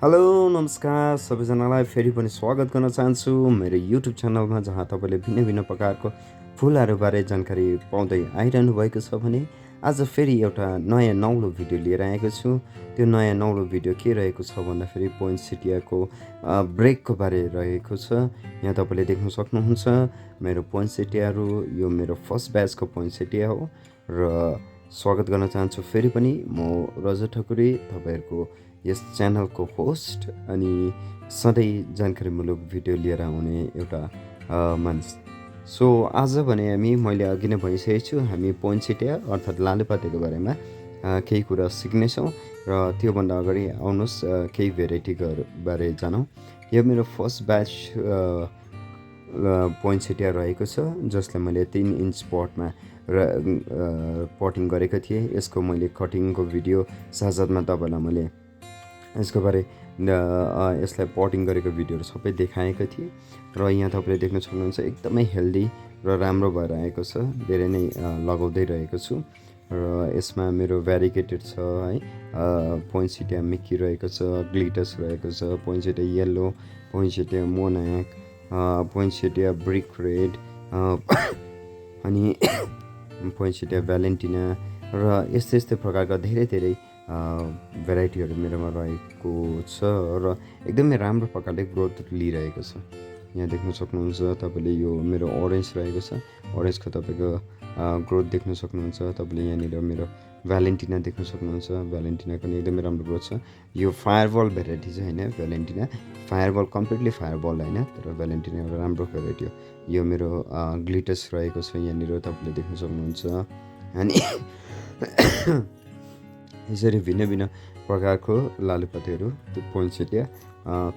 Hello नमस्कार सबैजनालाई फेरि पनि स्वागत गर्न चाहन्छु मेरो युट्युब च्यानलमा, जहाँ तपाईँले भिन्न भिन्न प्रकारको फुलहरूबारे जानकारी पाउँदै आइरहनु भएको छ भने आज फेरि एउटा नयाँ नौलो भिडियो लिएर आएको छु। त्यो नयाँ नौलो भिडियो के रहेको छ भन्दाखेरि पोइन्सेटियाको ब्रेकको बारे रहेको छ। यहाँ तपाईँले देख्न सक्नुहुन्छ मेरो पोइन्सेटियाहरू, यो मेरो फर्स्ट ब्याचको पोइन्सेटिया हो र स्वागत गर्न चाहन्छु फेरि पनि। म रजत ठकुरी, तपाईँहरूको यस च्यानलको होस्ट अनि सधैँ जानकारीमूलक भिडियो लिएर आउने एउटा मानिस। सो आज भने मैले अघि नै भनिसकेको छु, हामी पोइन्सेटिया अर्थात् लालुपातेको बारेमा केही कुरा सिक्नेछौँ र त्योभन्दा अगाडि आउनुहोस् केही भेराइटीको बारे जानौँ। यो मेरो फर्स्ट ब्याच पोइन्सेटिया रहेको छ, जसलाई मैले 3 इन्च पटमा पटिङ गरेको थिएँ। यसको मैले कटिङको भिडियो साथसाथमा तपाईँलाई मैले यसको बारे यसलाई पटिङ गरेको भिडियोहरू सबै देखाएको थिएँ र यहाँ तपाईँले देख्न सक्नुहुन्छ एकदमै हेल्दी र राम्रो भएर आएको छ। धेरै नै लगाउँदै रहेको छु र यसमा मेरो भ्यारिकेटेड छ है, पोइन्सेटिया मिक्की रहेको छ, ग्लिटस रहेको छ, पोइन्सेटिया येल्लो, पोइन्सेटिया मोनाक, पोइन्सेटिया ब्रिक रेड अनि पोइन्सेटिया भ्यालेन्टिना र यस्तै प्रकारका धेरै भेराइटीहरू मेरोमा रहेको छ र एकदमै राम्रो प्रकारले ग्रोथ लिइरहेको छ। यहाँ देख्न सक्नुहुन्छ तपाईँले यो मेरो ओरेन्ज रहेको छ, ओरेन्जको तपाईँको ग्रोथ देख्न सक्नुहुन्छ। तपाईँले यहाँनिर मेरो भ्यालेन्टिना देख्न सक्नुहुन्छ, भ्यालेन्टिनाको पनि एकदमै राम्रो ग्रोथ छ। यो फायरबल भेराइटी चाहिँ होइन, भ्यालेन्टिना फायरबल कम्प्लिटली फायरबल होइन, तर भ्यालेन्टिना एउटा राम्रो भेराइटी हो। यो मेरो ग्लिटस रहेको छ, यहाँनिर तपाईँले देख्न सक्नुहुन्छ। अनि यसरी भिन्न भिन्न प्रकारको लालुपातेहरू, त्यो पोइन्सेटिया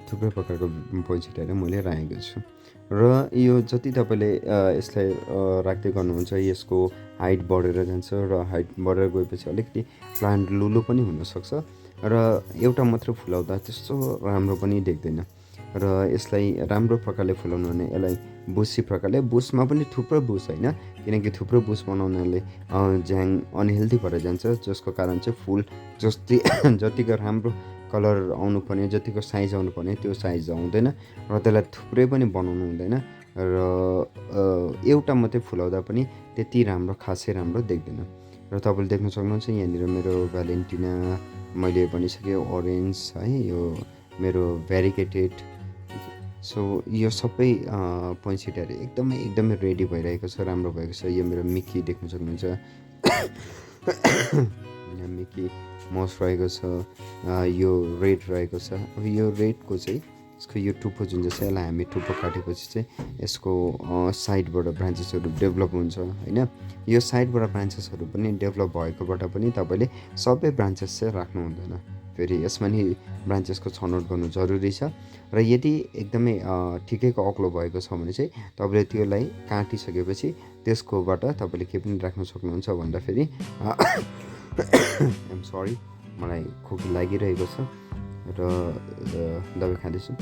थुप्रै प्रकारको पोइन्सेटियाहरू मैले राखेको छु र यो जति तपाईँले यसलाई राख्दै गर्नुहुन्छ यसको हाइट बढेर जान्छ र हाइट बढेर गएपछि अलिकति प्लान्ट लुलो पनि हुनसक्छ र एउटा मात्र फुलाउँदा त्यस्तो राम्रो पनि देख्दैन र यसलाई राम्रो प्रकारले फुलाउनु भने यसलाई बुसी प्रकारले, बुसमा पनि थुप्रो बुस होइन, किनकि थुप्रो बुस बनाउनाले झ्याङ अनहेल्दी भएर जान्छ, जसको कारण चाहिँ फुल जतिको राम्रो कलर आउनुपर्ने, जतिको साइज आउनुपर्ने त्यो साइज आउँदैन र त्यसलाई थुप्रै पनि बनाउनु हुँदैन र एउटा मात्रै फुलाउँदा पनि त्यति राम्रो खासै राम्रो देख्दैन। र तपाईँले देख्न सक्नुहुन्छ यहाँनिर मेरो भ्यालेन्टिना मैले भनिसकेँ, ओरेन्ज है, यो मेरो भ्यारिकेटेड। सो यो सबै पोइन्सेटियाहरू एकदमै रेडी भइरहेको छ, राम्रो भएको छ। यो मेरो मिक्की देख्न सक्नुहुन्छ, यहाँ मिक्की मस रहेको छ, यो रेड रहेको छ। अब यो रेडको चाहिँ यसको यो टुप्पो जुन चाहिँ छ, यसलाई हामी टुप्पो काटेपछि चाहिँ यसको साइडबाट ब्रान्चेसहरू डेभलप हुन्छ होइन। यो साइडबाट ब्रान्चेसहरू पनि डेभलप भएकोबाट पनि तपाईँले सबै ब्रान्चेस चाहिँ राख्नु हुँदैन, फेरि यसमा नि ब्रान्चेसको छनौट गर्नु जरुरी छ र यदि एकदमै ठिकैको अग्लो भएको छ भने चाहिँ तपाईँले त्यसलाई काटिसकेपछि त्यसकोबाट तपाईँले के पनि राख्न सक्नुहुन्छ भन्दाखेरि आइएम सरी, मलाई खोकी लागिरहेको छ र दबाई खाँदैछु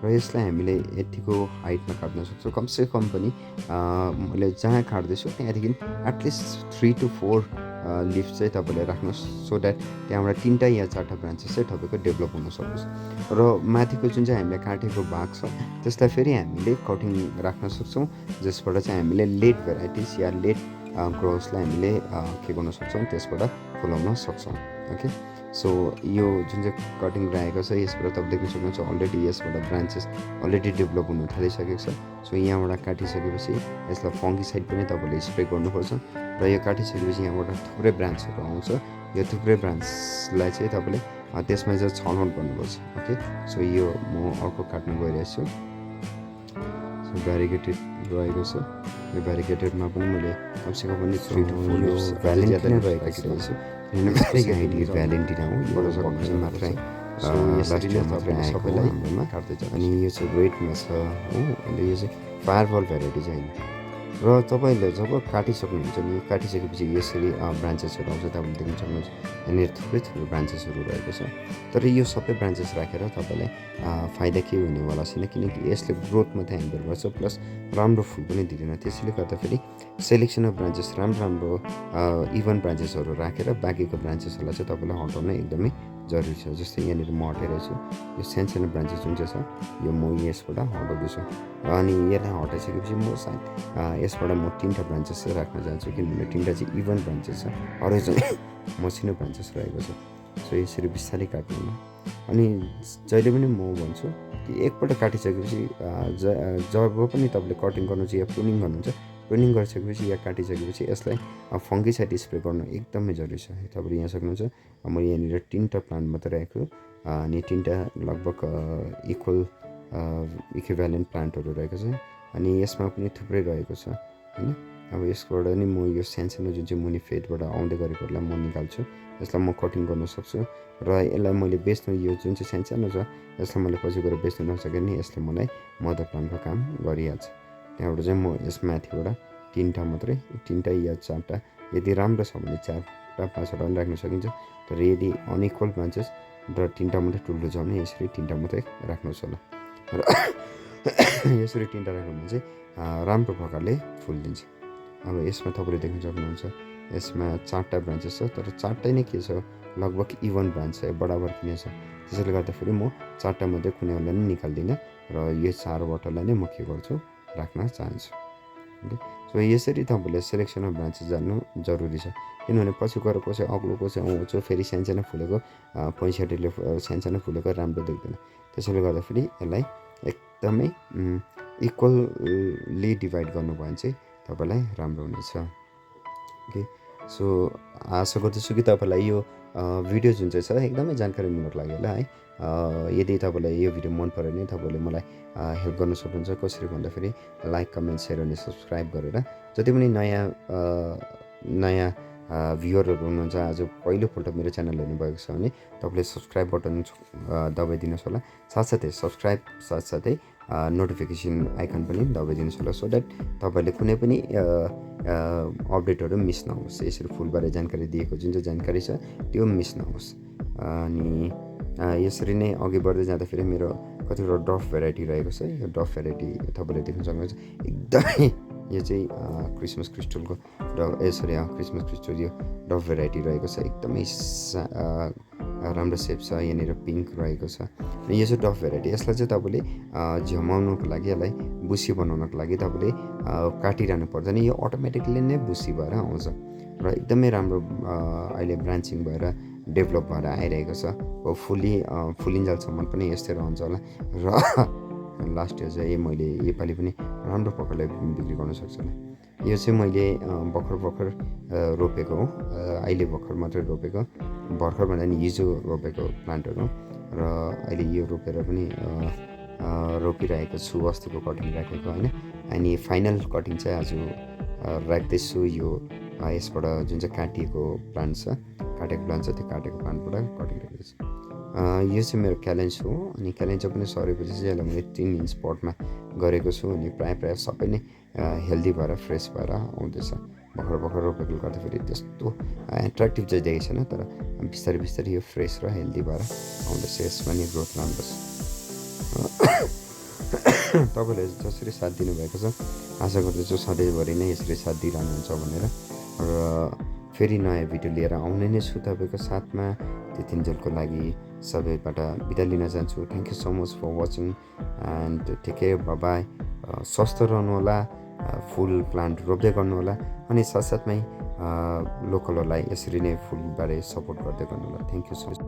र यसलाई हामीले यतिको हाइटमा काट्न सक्छौँ। कमसेकम पनि मैले जहाँ काट्दैछु त्यहाँदेखि एटलिस्ट 3 to 4 लिफ चाहिँ तपाईँले राख्नुहोस्, सो द्याट त्यहाँबाट 3टा या 4टा ब्रान्चेस चाहिँ तपाईँको डेभलप हुन सकोस् र माथिको जुन चाहिँ हामीले काटेको भाग छ त्यसलाई फेरि हामीले कटिङ राख्न सक्छौँ, जसबाट चाहिँ हामीले लेट भेराइटिज या लेट ग्रोथ्सलाई हामीले के गर्न सक्छौँ, त्यसबाट फुलाउन सक्छौँ। ओके, सो यो जुन चाहिँ कटिङ राखेको छ यसबाट तपाईँ देख्न सक्नुहुन्छ अलरेडी यसबाट ब्रान्चेस अलरेडी डेभलप हुन थालिसकेको छ। सो यहाँबाट काटिसकेपछि यसलाई फङ्गिसाइड पनि तपाईँले स्प्रे गर्नुपर्छ र यो काटिसकेपछि यहाँबाट थुप्रै ब्रान्चहरू आउँछ। यो थुप्रै ब्रान्चलाई चाहिँ तपाईँले त्यसमा चाहिँ छनौट गर्नुपर्छ। ओके, सो यो म अर्को काट्न गइरहेको छु। सो भ्यारिकेटेड रहेको छ, यो भ्यारिकेटेडमा पनि मैले कमसेकम पनि 3 to 4 भ्यालेन्टिना रहेको छु। भ्यालेन्टिना हो, यो मात्रै सबैलाई काट्दै छ। अनि यो चाहिँ रेडमा छ हो, अन्त यो चाहिँ फायरबल भेराइटी चाहिँ होइन। र तपाईँले जब काटिसक्नुहुन्छ नि, काटिसकेपछि यसरी ब्रान्चेसहरू आउँछ, तपाईँले देख्न सक्नुहुन्छ यहाँनिर थुप्रै ब्रान्चेसहरू रहेको छ। तर यो सबै ब्रान्चेस राखेर तपाईँलाई फाइदा केही हुनेवाला छैन, किनकि यसले ग्रोथ मात्रै ह्याम्पर गर्छ, प्लस राम्रो फुल पनि दिँदैन। त्यसैले गर्दाखेरि सेलेक्सन अफ ब्रान्चेस राम्रो इभन ब्रान्चेसहरू राखेर बाँकीको ब्रान्चेसहरूलाई चाहिँ तपाईँलाई हटाउन एकदमै जरुरी छ। जस्तै यहाँनिर म हटाइरहेको छु, यो सानो ब्रान्चेस जुन चाहिँ छ यो म यसबाट हटाउँदैछु अनि यसलाई हटाइसकेपछि म सायद यसबाट म 3टा ब्रान्चेस चाहिँ राख्न चाहन्छु, किनभने 3टा चाहिँ इभन ब्रान्चेस छ, अरू चाहिँ मसिनो ब्रान्चेस रहेको छ। सो यसरी बिस्तारै काट्नु अनि जहिले पनि म भन्छु कि एकपल्ट काटिसकेपछि जब पनि तपाईँले कटिङ गर्नु चाहिँ या प्रुनिङ गर्नुहुन्छ, प्रुनिङ गरिसकेपछि या काटिसकेपछि यसलाई फङ्गिसाइड स्प्रे गर्नु एकदमै जरुरी छ। तपाईँले यहाँ सक्नुहुन्छ म यहाँनिर 3टा प्लान्ट मात्रै राखेको अनि 3टा लगभग इक्विभ्यालेन्ट प्लान्टहरू रहेको छ अनि यसमा पनि थुप्रै रहेको छ होइन। अब यसबाट नि म यो सानो जुन चाहिँ मुनि फेदबाट आउँदै गरेकोहरूलाई म निकाल्छु, यसलाई म कटिङ गर्न सक्छु र यसलाई मैले बेच्नु यो जुन चाहिँ सानो छ यसलाई मैले पछि गएर बेच्नु नसके पनि यसले मलाई मदर प्लान्टको काम गरिहाल्छ। त्यहाँबाट चाहिँ म यसमाथिबाट 3टा मात्रै 3टा या 4टा यदि राम्रो छ भने 4टा 5वटा पनि राख्न सकिन्छ, तर यदि अनइक्वल ब्रान्चेस र 3टा मात्रै ठुलो छ भने यसरी 3टा मात्रै राख्नुहोस् होला र यसरी 3टा राख्नु भने चाहिँ राम्रो प्रकारले फुल दिन्छ। अब यसमा तपाईँले देख्न सक्नुहुन्छ यसमा 4टा ब्रान्चेस छ, तर 4टै नै के छ लगभग इभन ब्रान्च छ, बराबर किन छ। त्यसैले गर्दाखेरि म 4टा मध्ये कुनैलाई पनि निकाल्दिनँ र यो 4वटालाई नै म के गर्छु राख्न चाहन्छु। ओके, सो यसरी तपाईँले सेलेक्सन अफ ब्रान्चेस जान्नु जरुरी छ, किनभने पछि गएर कसै अग्लो कसै आउँछ फेरि सानो फुलेको पैँसठीले सानो फुलेको राम्रो देख्दैन। त्यसैले गर्दाखेरि यसलाई एकदमै इक्वल्ली डिभाइड गर्नुभयो भने चाहिँ तपाईँलाई राम्रो हुनेछ। ओके, सो आशा गर्दछु कि तपाईँलाई यो भिडियो जुन चाहिँ छ एकदमै जानकारीमूलक लाग्यो होला है। यदि तपाईँलाई यो भिडियो मन पऱ्यो भने तपाईँले मलाई हेल्प गर्न सक्नुहुन्छ। कसरी भन्दाखेरि लाइक, कमेन्ट, सेयर अनि सब्सक्राइब गरेर जति पनि नयाँ भ्युअरहरू हुनुहुन्छ, आज पहिलोपल्ट मेरो च्यानल हेर्नुभएको छ भने तपाईँले सब्सक्राइब बटन दबाइदिनुहोस् होला। साथसाथै सब्सक्राइब साथसाथै नोटिफिकेसन आइकन पनि दबाइदिनुहोस् होला, सो द्याट तपाईँले कुनै पनि अपडेटहरू मिस नहोस्। यसरी फुलबारे जानकारी दिएको जुन चाहिँ जानकारी छ त्यो मिस नहोस्। अनि यसरी नै अघि बढ्दै जाँदाखेरि मेरो कतिवटा डफ भेराइटी रहेको छ। यो डफ भेराइटी तपाईँले देख्न सक्नुहुन्छ एकदमै यो चाहिँ क्रिसमस क्रिस्टलको क्रिसमस क्रिस्टल यो डफ भेराइटी रहेको छ, एकदमै राम्रो सेप छ। यहाँनिर पिङ्क रहेको छ र यो चाहिँ डफ भेराइटी। यसलाई चाहिँ तपाईँले झमाउनुको लागि, यसलाई बुसी बनाउनको लागि तपाईँले काटिरहनु पर्दैन, यो अटोमेटिकली नै बुसी भएर आउँछ र एकदमै राम्रो अहिले ब्रान्चिङ भएर डेभलप भएर आइरहेको छ। फुलिन्जालसम्म पनि यस्तै रहन्छ होला र लास्ट इयर चाहिँ मैले योपालि पनि राम्रो प्रकारले बिक्री गर्न सक्छु होला। यो चाहिँ मैले भर्खर रोपेको हो, अहिले भर्खर मात्रै रोपेको, भर्खर भन्दा नि हिजो रोपेको प्लान्टहरू र अहिले यो रोपेर पनि रोपिरहेको छु। अस्तिको कटिङ राखेको होइन, अनि फाइनल कटिङ चाहिँ आज राख्दैछु। यो यसबाट जुन चाहिँ काटिएको प्लान्ट छ त्यो काटेको प्लान्टबाट कटिङ राखेको छु। यो चाहिँ मेरो क्यालेन्ज हो अनि क्यालेन्ज पनि सरेपछि चाहिँ यसलाई मैले 3 इन्च पटमा गरेको छु अनि प्रायः सबै नै हेल्दी भएर फ्रेस भएर आउँदैछ। भर्खर रोपेकोले गर्दाखेरि त्यस्तो एट्र्याक्टिभ चाहिँ देखेको छैन, तर बिस्तारै यो फ्रेस र हेल्दी भएर आउँदैछ। यसमा नि ग्रोथ राम्रो छ। तपाईँले जसरी साथ दिनुभएको छ आशा गर्दछु सधैँभरि नै यसरी साथ दिइरहनुहुन्छ भनेर, र फेरि नयाँ भिडियो लिएर आउने नै छु तपाईँको साथमा। त्यतिन्जेलको लागि सबैबाट बिदा लिन चाहन्छु। Thank you so much for watching and take care, bye. स्वस्थ रहनु होला, फुल प्लान्ट रोप्दै गर्नु होला अनि साथसाथमै लोकलहरूलाई यसरी नै फुलबारे सपोर्ट गर्दै गर्नु होला। Thank you so much.